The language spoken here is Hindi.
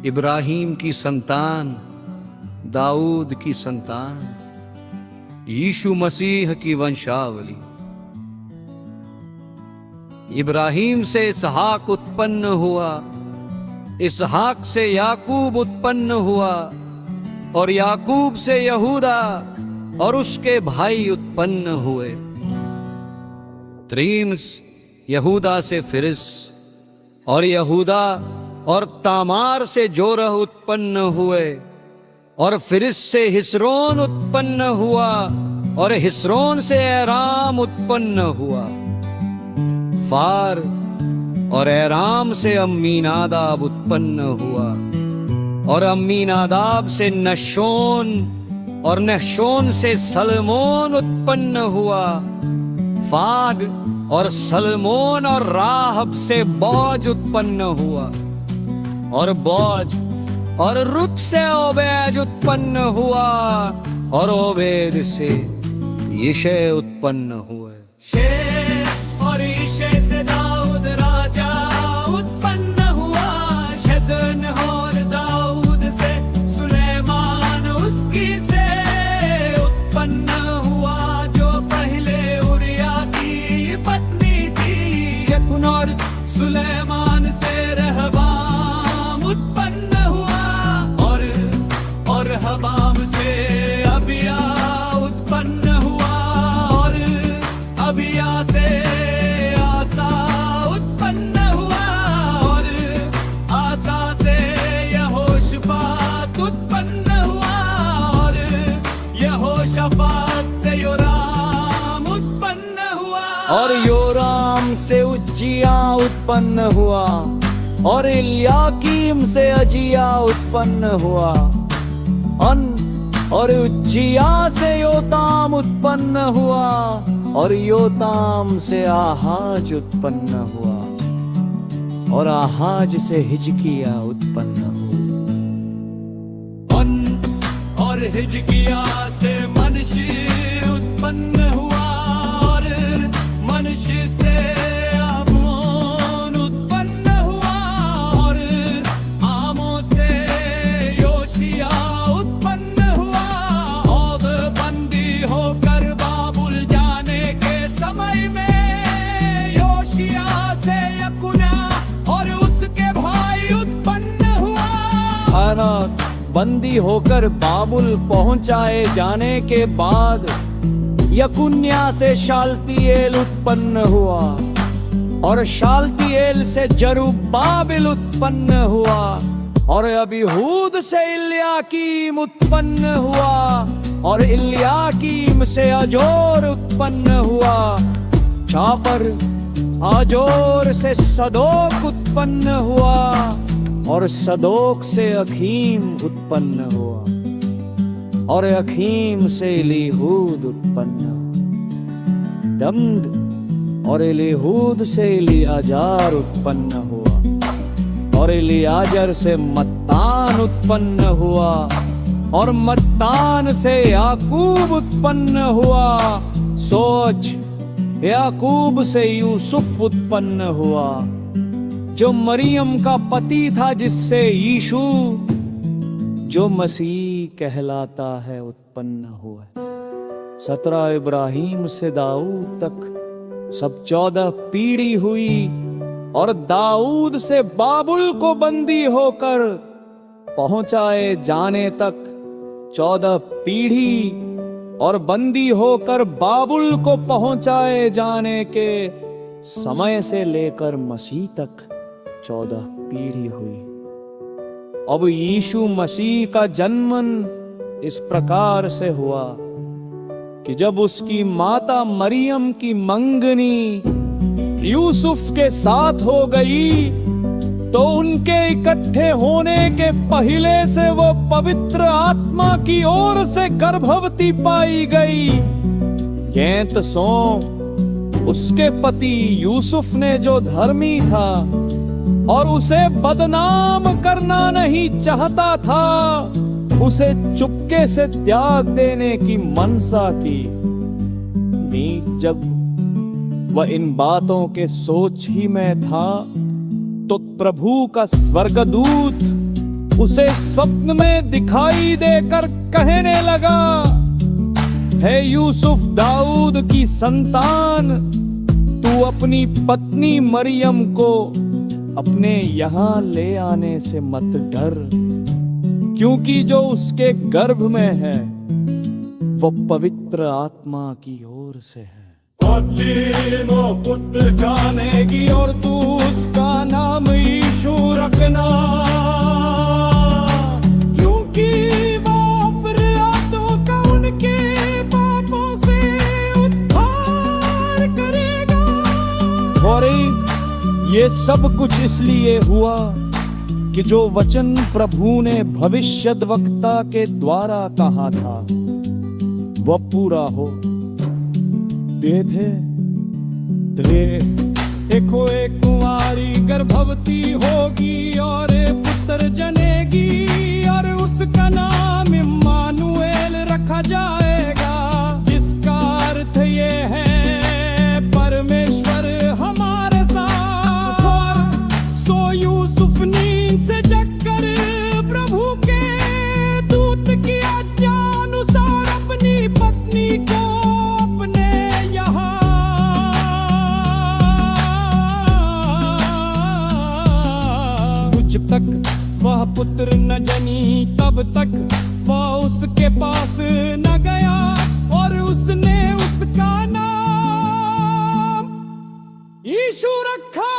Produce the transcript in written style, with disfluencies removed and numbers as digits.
इब्राहिम की संतान, दाऊद की संतान, यीशु मसीह की वंशावली। इब्राहिम से इसहाक उत्पन्न हुआ, इसहाक से याकूब उत्पन्न हुआ, और याकूब से यहूदा और उसके भाई उत्पन्न हुए। त्रीम्स यहूदा से फिरिस, और यहूदा और तामार से जोरह उत्पन्न हुए, और फिरिस से हिस्रोन उत्पन्न हुआ, और हिस्रोन से एराम उत्पन्न हुआ। फार और एराम से अम्मीनादाब उत्पन्न हुआ, और अम्मीनादाब से नशोन, और नशोन से सलमोन उत्पन्न हुआ। फाग और सलमोन और राहब से बोज उत्पन्न हुआ, और बोज और रुत से ओबेद उत्पन्न हुआ, और ओबेद से यिशै उत्पन्न हुए। शेर और यिशै से दाऊद राजा उत्पन्न हुआ। शदन और दाऊद से सुलेमान उसकी से उत्पन्न हुआ, जो पहले उरिया की पत्नी थी। यकुन और सुलेमान से रहबाम उत्पन्न हुआ, और हबाम से अबिया उत्पन्न हुआ, और अबिया से आसा उत्पन्न हुआ, और आसा से यहोशाफात उत्पन्न हुआ, और यहोशाफात से योराम उत्पन्न हुआ, और योराम से उज्जिया उत्पन्न हुआ, और इल्याकीम से अजिया उत्पन्न हुआ। और उज्जिया से योताम उत्पन्न हुआ, और योताम से आहाज उत्पन्न हुआ, और आहाज से हिजकिया उत्पन्न हुआ। और हिजकिया से मनशी उत्पन्न हुआ, और मनशी से आमोन उत्पन्न हुआ, और आमों से योशिया उत्पन्न हुआ। और बंदी होकर बाबुल जाने के समय में योशिया से यकुना और उसके भाई उत्पन्न हुआ। हानाक बंदी होकर बाबुल पहुंचाए जाने के बाद यकुन्या से शालतिएल उत्पन्न हुआ, और शालतिएल से जरुब्बाबिल उत्पन्न हुआ, और अबीहूद से इल्याकीम उत्पन्न हुआ, और इल्याकीम से अजोर उत्पन्न हुआ। चापर आजोर से सदोक उत्पन्न हुआ, और सदोक से अखीम उत्पन्न हुआ, और अखीम से इलीहूद उत्पन्न हुआ। दम्द और इलीहूद से इलियाजार उत्पन्न हुआ, और इलियाजर से मत्तान उत्पन्न हुआ, और मत्तान से याकूब उत्पन्न हुआ। सोच, याकूब से यूसुफ उत्पन्न हुआ, जो मरियम का पति था, जिससे यीशु जो मसीह कहलाता है उत्पन्न हुआ। 17 इब्राहिम से दाऊद तक सब 14 पीढ़ी हुई, और दाऊद से बाबुल को बंदी होकर पहुंचाए जाने तक 14 पीढ़ी, और बंदी होकर बाबुल को पहुंचाए जाने के समय से लेकर मसीह तक 14 पीढ़ी हुई। अब यीशु मसीह का जन्मन इस प्रकार से हुआ कि जब उसकी माता मरियम की मंगनी यूसुफ के साथ हो गई, तो उनके इकट्ठे होने के पहले से वो पवित्र आत्मा की ओर से गर्भवती पाई गई। यैंत सो उसके पति यूसुफ ने, जो धर्मी था और उसे बदनाम करना नहीं चाहता था, उसे चुपके से त्याग देने की मनसा की। जब वह इन बातों के सोच ही में था, तो प्रभु का स्वर्गदूत उसे स्वप्न में दिखाई देकर कहने लगा, है यूसुफ दाऊद की संतान, तू अपनी पत्नी मरियम को अपने यहाँ ले आने से मत डर, क्योंकि जो उसके गर्भ में है वो पवित्र आत्मा की ओर से है। और तीनों पुत्र जानेगी और तू उसका नाम यीशु रखना, क्योंकि वो अपराधों का उनके पापों से उद्धार करेगा। और ये सब कुछ इसलिए हुआ कि जो वचन प्रभु ने भविष्यद्वक्ता के द्वारा कहा था वह पूरा हो। देखो एक कुंवारी गर्भवती होगी और पुत्र जनेगी और उसका नाम इम्मानुएल रखा जाएगा, जिसका अर्थ ये है परमेश्वर हमारे साथ। और सो यूसुफ नींद से जगकर प्रभु के दूत की आज्ञा अनुसार अपनी पत्नी को जब तक वह पुत्र न जनी तब तक वह उसके पास न गया और उसने उसका नाम यीशु रखा।